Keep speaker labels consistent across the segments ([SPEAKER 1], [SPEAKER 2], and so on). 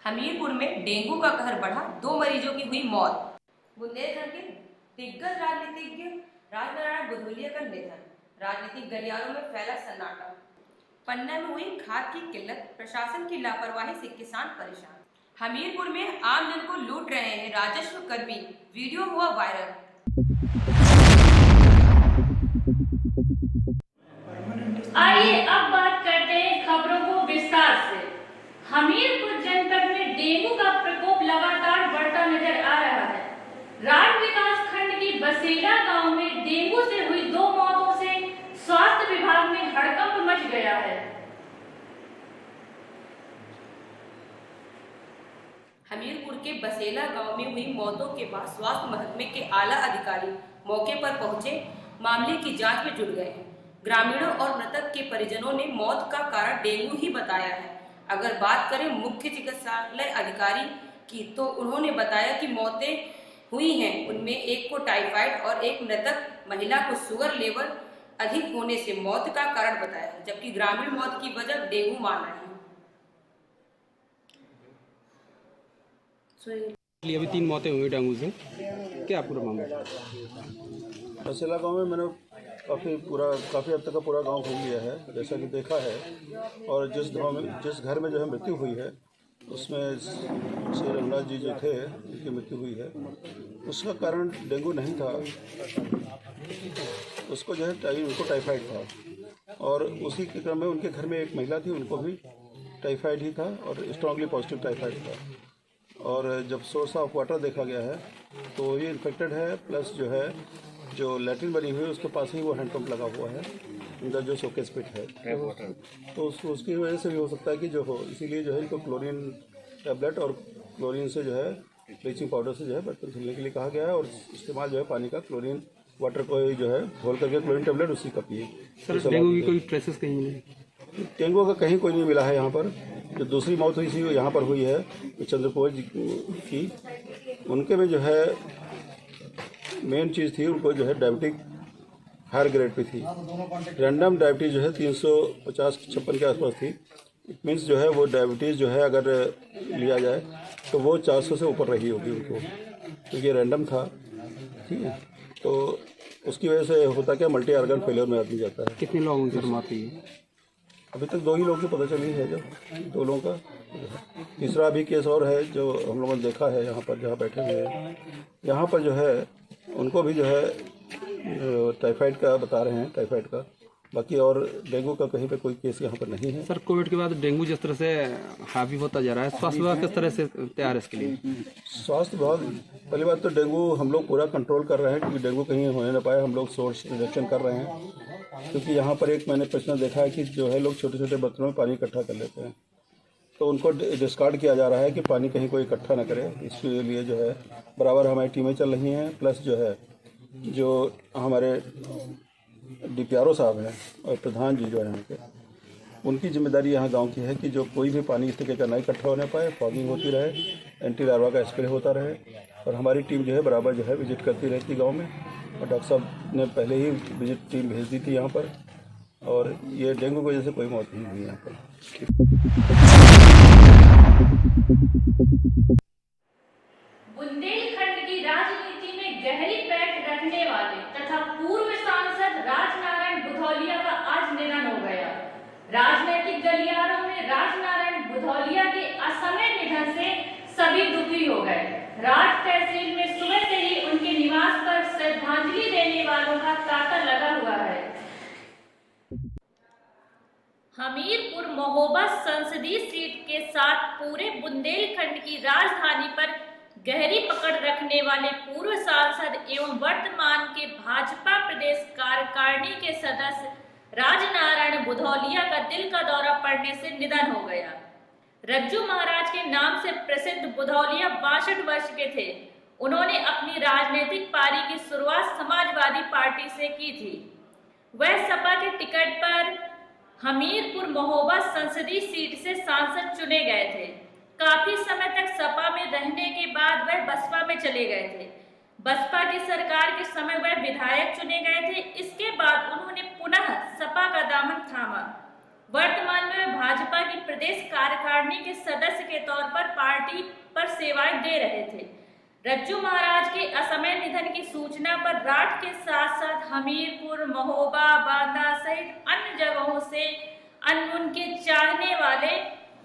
[SPEAKER 1] हमीरपुर में डेंगू का कहर बढ़ा, 2 मरीजों की हुई मौत। बुंदेलखंड के दिग्गज राजनीतिज्ञ राजनारायण बुधोलिया का निधन, राजनीतिक गलियारों में फैला सन्नाटा। पन्ना में हुई खाद की किल्लत, प्रशासन की लापरवाही से किसान परेशान। हमीरपुर में आम जन को लूट रहे हैं राजस्व कर्मी, वीडियो हुआ वायरल।
[SPEAKER 2] आइए अब बात करते हैं खबरों को विस्तार से। हमीरपुर जनपद में डेंगू का प्रकोप लगातार बढ़ता नजर आ रहा है। राज विकास खंड की बसेला गांव में डेंगू से हुई 2 मौतों से स्वास्थ्य विभाग में हड़कंप मच गया है।
[SPEAKER 1] हमीरपुर के बसेला गांव में हुई मौतों के बाद स्वास्थ्य महकमे के आला अधिकारी मौके पर पहुंचे मामले की जांच में जुट गए हैं। ग्रामीणों और मृतक के परिजनों ने मौत का कारण डेंगू ही बताया है। अगर बात करें मुख्य चिकित्सालय अधिकारी की तो उन्होंने बताया कि मौतें हुई हैं, उनमें एक को टाइफाइड और एक मृतक महिला को शुगर लेवल अधिक होने से मौत का कारण बताया, जबकि ग्रामीण मौत की वजह डेंगू माना है।
[SPEAKER 3] अभी 3 मौतें हुई डेंगू से, क्या पूरा मामला?
[SPEAKER 4] बसेला गांव में मैंने काफ़ी हद तक का पूरा गांव घूम लिया है, जैसा कि देखा है। और जिस घर में जो है मृत्यु हुई है उसमें श्री रघुनाथ जी जो थे उनकी मृत्यु हुई है। उसका कारण डेंगू नहीं था, उसको जो है उनको टाइफाइड था। और उसी के क्रम में उनके घर में एक महिला थी, उनको भी टाइफाइड ही था और स्ट्रांगली पॉजिटिव टाइफाइड था। और जब सोर्स ऑफ वाटर देखा गया है तो ये इन्फेक्टेड है, प्लस जो है जो लैट्रिन बनी हुई है उसके पास ही वो हैंडपम्प लगा हुआ है, उनका जो शोकेस पिट है, तो उसकी वजह से भी हो सकता है कि जो हो, इसीलिए जो है इनको क्लोरीन टैबलेट और क्लोरीन से जो है ब्लीचिंग पाउडर से जो है बर्तन धुलने के लिए कहा गया है। और इस्तेमाल जो है पानी का क्लोरीन वाटर को जो है घोल करके क्लोरीन टैबलेट उसी का पिए।
[SPEAKER 3] सर डेंगू की कोई ट्रेसेस कहीं मिले?
[SPEAKER 4] डेंगू का कहीं कोई नहीं मिला है। यहाँ पर जो दूसरी मौत हुई थी यहाँ पर हुई है चंद्रपुर जी की, उनके में जो है मेन चीज़ थी, उनको जो है डायबिटिक हायर ग्रेड पे थी। रैंडम डायबिटीज़ जो है 350-56 के आसपास थी। इट मीन्स जो है वो डायबिटीज़ जो है अगर लिया जाए तो वो 400 से ऊपर रही होगी उनको, क्योंकि रैंडम था। ठीक है, तो उसकी वजह से होता क्या, मल्टी ऑर्गन फेलियर में आदमी जाता है।
[SPEAKER 3] कितने लोगों की मौत हुई है?
[SPEAKER 4] अभी तक 2 ही लोगों की पता चली है, जो 2 लोगों का। तीसरा भी केस और है जो हम लोगों ने देखा है यहाँ पर, जहाँ बैठे हुए हैं यहाँ पर जो है उनको भी जो है टाइफाइड का बता रहे हैं, टाइफाइड का। बाकी और डेंगू का कहीं पे कोई केस यहाँ पर नहीं है।
[SPEAKER 3] सर कोविड के बाद डेंगू जिस तरह से हावी होता जा रहा है, स्वास्थ्य विभाग किस तरह से तैयार है इसके लिए?
[SPEAKER 4] स्वास्थ्य विभाग, पहली बात तो डेंगू हम लोग पूरा कंट्रोल कर रहे हैं, क्योंकि डेंगू कहीं होने ना पाए। हम लोग सोर्स रिडक्शन कर रहे हैं, क्योंकि यहाँ पर एक मैंने प्रश्न देखा है कि जो है लोग छोटे छोटे बर्तनों में पानी इकट्ठा कर लेते हैं, तो उनको डिस्कार्ड किया जा रहा है कि पानी कहीं कोई इकट्ठा ना करे। इसके लिए जो है बराबर हमारी टीमें चल रही हैं, प्लस जो है जो हमारे DPRO साहब हैं और प्रधान जी जो हैं उनके, उनकी जिम्मेदारी यहाँ गांव की है कि जो कोई भी पानी इस तरीके का ना इकट्ठा होने पाए, फॉगिंग होती रहे, एंटी लार्वा का स्प्रे होता रहे। और हमारी टीम जो है बराबर जो है विजिट करती रहती गांव में, और डॉक्टर साहब ने पहले ही विजिट टीम भेज दी थी यहाँ पर। और ये डेंगू की वजह से कोई मौत नहीं हुई यहाँ पर।
[SPEAKER 2] बुंदेलखंड की राजनीति में गहरी पैठ रखने वाले तथा पूर्व सांसद राजनारायण बुधौलिया का आज निधन हो गया। राजनीतिक गलियारों में राजनारायण बुधौलिया के असमय निधन से सभी दुखी हो गए। राज तहसील में सुबह से ही उनके निवास पर श्रद्धांजलि देने वालों का तांता लगा हुआ है। हमीरपुर महोबा संसदीय सीट के साथ पूरे बुंदेलखंड की राजधानी पर गहरी पकड़ रखने वाले पूर्व सांसद एवं वर्तमान के भाजपा प्रदेश कार्यकारिणी के सदस्य राजनारायण बुधौलिया का दिल का दौरा पड़ने से निधन हो गया। रज्जू महाराज के नाम से प्रसिद्ध बुधौलिया 62 वर्ष के थे। उन्होंने अपनी राजनीतिक पारी की शुरुआत समाजवादी पार्टी से की थी। वह सपा के टिकट पर हमीरपुर महोबा संसदीय सीट से सांसद चुने गए थे। काफी समय तक सपा में रहने के बाद वह बसपा में चले गए थे। बसपा की सरकार के समय वह विधायक चुने गए थे। इसके बाद उन्होंने पुनः सपा का दामन थामा। वर्तमान में वे भाजपा की प्रदेश कार्यकारिणी के सदस्य के तौर पर पार्टी पर सेवाएं दे रहे थे। रज्जू महाराज के असमय निधन की सूचना पर राठ के साथ साथ हमीरपुर, महोबा, बांदा सहित अन्य जगहों से उनके चाहने वाले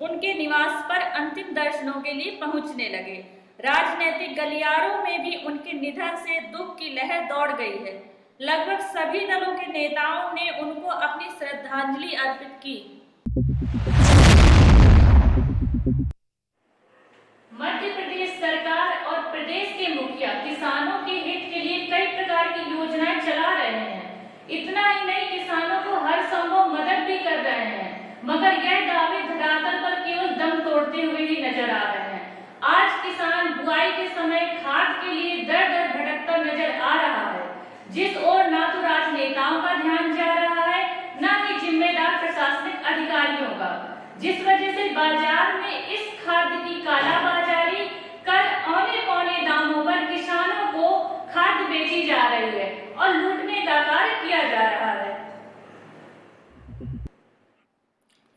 [SPEAKER 2] उनके निवास पर अंतिम दर्शनों के लिए पहुंचने लगे। राजनीतिक गलियारों में भी उनके निधन से दुख की लहर दौड़ गई है। लगभग सभी दलों के नेताओं ने उनको अपनी श्रद्धांजलि अर्पित की। मध्य प्रदेश सरकार और प्रदेश के मुखिया किसानों के हित के लिए कई प्रकार की योजनाएं चला रहे हैं। इतना ही नहीं, किसानों को हर संभव मदद भी कर रहे हैं, मगर यह दावे धरातल पर केवल दम तोड़ते हुए ही नजर आ रहे हैं। आज किसान बुआई के समय खाद के लिए दर दर भटकता नजर आ रहा है, जिस ओर ना तो राजनेताओं का ध्यान जा रहा है, न ही जिम्मेदार प्रशासनिक अधिकारियों का, जिस वजह से बाजार में इस खाद की कालाबाजारी कर औने पौने दामों पर किसानों को खाद बेची जा रही है और लूटने का कार्य किया जा रहा है।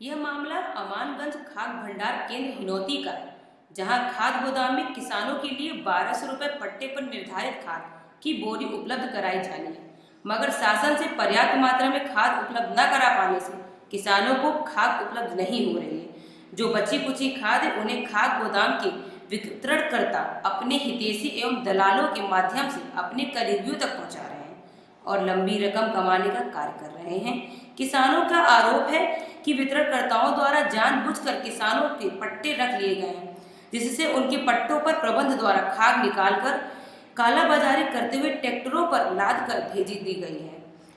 [SPEAKER 1] यह मामला अमानगंज खाद भंडार केंद्र हिनौती का है, जहां खाद गोदाम में किसानों के लिए 1200 रुपए पट्टे पर निर्धारित खाद की बोरी उपलब्ध कराई जानी है, मगर शासन से पर्याप्त मात्रा में खाद उपलब्ध न करा पाने से किसानों को खाद उपलब्ध नहीं हो रही है। जो बची कुची खाद है उन्हें खाद गोदाम के वितरणकर्ता अपने हितैषी एवं दलालों के माध्यम से अपने करीबियों तक पहुंचा रहे हैं और लंबी रकम कमाने का कार्य कर रहे हैं। किसानों का आरोप है कि वितरणकर्ताओं द्वारा जानबूझकर किसानों के पट्टे रख लिए गए हैं, जिससे उनके पट्टों पर प्रबंध द्वारा खाद निकालकर कालाबाजारी करते हुए ट्रैक्टरों पर लाद कर भेजी दी गई है,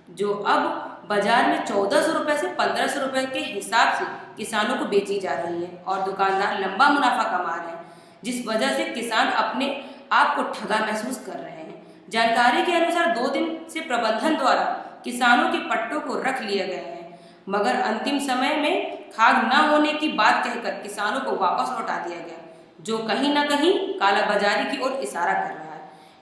[SPEAKER 1] जो अब बाजार में 1400 रुपए से 1500 रुपए के हिसाब से किसानों को बेची जा रही है और दुकानदार लंबा मुनाफा कमा रहे हैं, जिस वजह से किसान अपने आप को ठगा महसूस कर रहे हैं। जानकारी के अनुसार 2 दिन से प्रबंधन द्वारा किसानों के पट्टों को रख लिए गए हैं, मगर अंतिम समय में खाद न होने की बात कहकर किसानों को वापस लौटा दिया गया, जो कहीं न कहीं कालाबाजारी की ओर इशारा कर रहा है।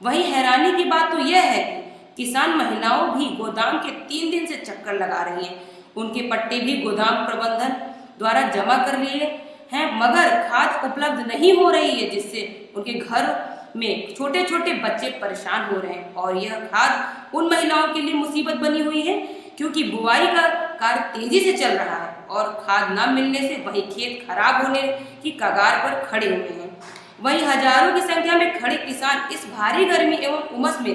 [SPEAKER 1] वहीं हैरानी की बात तो यह है कि किसान महिलाओं भी गोदाम के 3 दिन से चक्कर लगा रही हैं। उनके पट्टे भी गोदाम प्रबंधन द्वारा जमा कर लिए हैं, मगर खाद उपलब्ध नहीं हो रही है, जिससे उनके घर में छोटे छोटे बच्चे परेशान हो रहे हैं और यह खाद उन महिलाओं के लिए मुसीबत बनी हुई है, क्योंकि बुआई का कार्य तेजी से चल रहा है और खाद न मिलने से वही खेत खराब होने की कगार पर खड़े हुए हैं। वहीं हजारों की संख्या में खड़े किसान इस भारी गर्मी एवं उमस में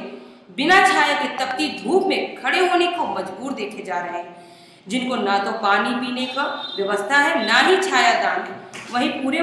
[SPEAKER 1] बिना छाया के तपती धूप में खड़े होने को मजबूर देखे जा रहे हैं, जिनको ना तो पानी पीने का व्यवस्था है, ना ही छायादान है। वहीं पूरे